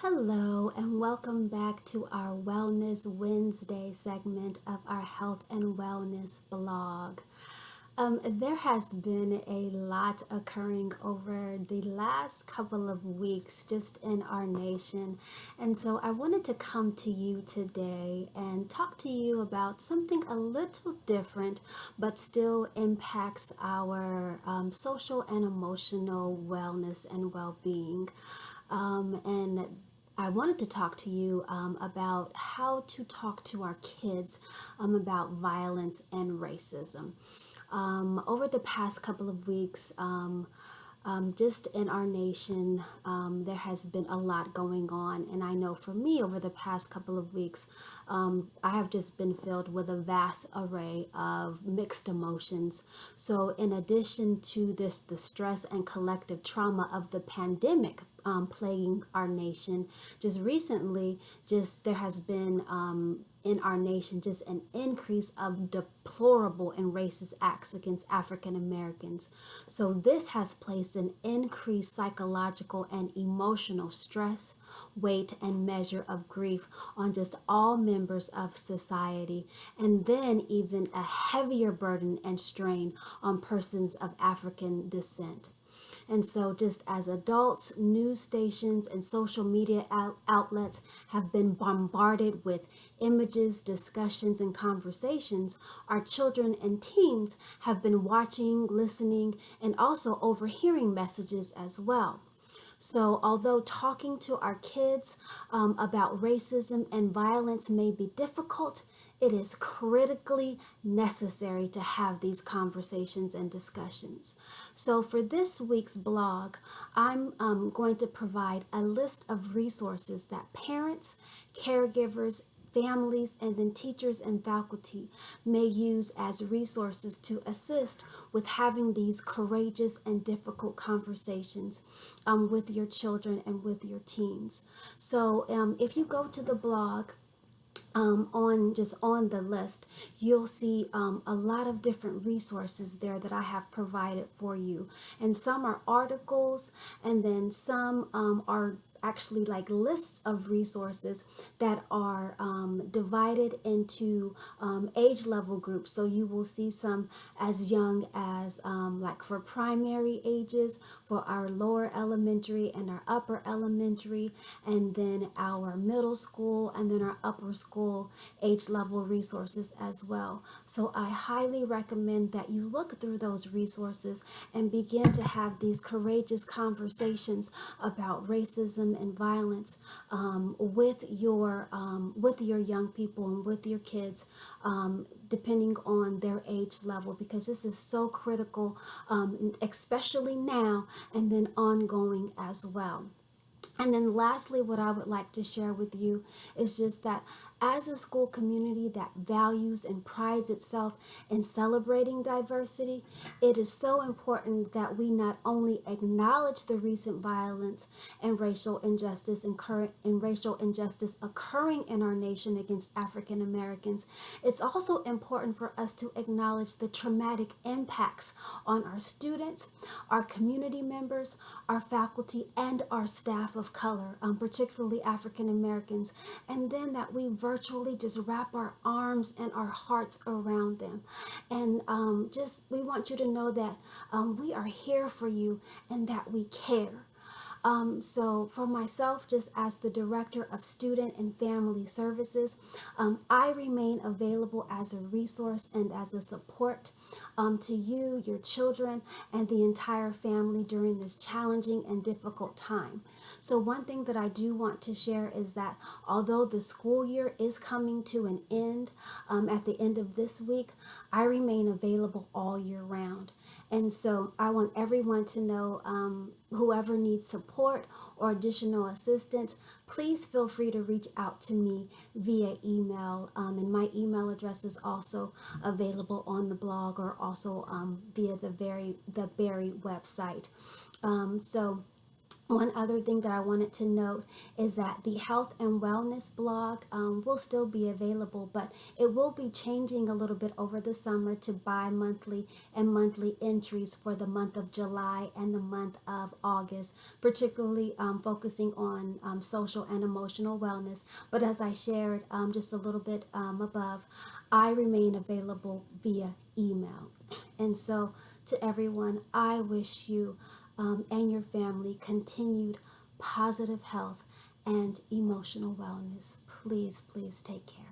Hello, and welcome back to our Wellness Wednesday segment of our Health and Wellness blog. There has been a lot occurring over the last couple of weeks just in our nation. And so I wanted to come to you today and talk to you about something a little different, but still impacts our social and emotional wellness and well being. And I wanted to talk to you about how to talk to our kids about violence and racism. Over the past couple of weeks, just in our nation, there has been a lot going on. And I know for me, over the past couple of weeks, I have just been filled with a vast array of mixed emotions. So, in addition to this, the stress and collective trauma of the pandemic plaguing our nation, just recently, just there has been in our nation just an increase of deplorable and racist acts against African Americans. So this has placed an increased psychological and emotional stress, weight, and measure of grief on just all members of society, and then even a heavier burden and strain on persons of African descent. And so, just as adults, news stations and social media outlets have been bombarded with images, discussions, and conversations, our children and teens have been watching, listening, and also overhearing messages as well. So, although talking to our kids about racism and violence may be difficult, it is critically necessary to have these conversations and discussions. So, for this week's blog, I'm going to provide a list of resources that parents, caregivers, families, and then teachers and faculty may use as resources to assist with having these courageous and difficult conversations with your children and with your teens. So if you go to the blog, on the list, you'll see a lot of different resources there that I have provided for you, and some are articles, and then some are actually like lists of resources that are divided into age level groups. So you will see some as young as like for primary ages, for our lower elementary and our upper elementary, and then our middle school, and then our upper school age level resources as well. So I highly recommend that you look through those resources and begin to have these courageous conversations about racism and violence with your young people and with your kids, depending on their age level, because this is so critical, especially now and then ongoing as well. And then lastly, what I would like to share with you is just that as a school community that values and prides itself in celebrating diversity, it is so important that we not only acknowledge the recent violence and racial injustice occurring in our nation against African Americans, it's also important for us to acknowledge the traumatic impacts on our students, our community members, our faculty, and our staff of color, particularly African Americans, and then that we virtually just wrap our arms and our hearts around them. And we want you to know that we are here for you and that we care. So for myself, just as the Director of Student and Family Services, I remain available as a resource and as a support to you, your children, and the entire family during this challenging and difficult time. So one thing that I do want to share is that although the school year is coming to an end at the end of this week, I remain available all year round. And so I want everyone to know, whoever needs support or additional assistance, please feel free to reach out to me via email. And my email address is also available on the blog, or also via the Berry website. So One other thing that I wanted to note is that the health and wellness blog will still be available, but it will be changing a little bit over the summer to bi-monthly and monthly entries for the month of July and the month of August, particularly focusing on social and emotional wellness. But as I shared just a little bit above, I remain available via email. And so to everyone, I wish you and your family continued positive health and emotional wellness. Please, please take care.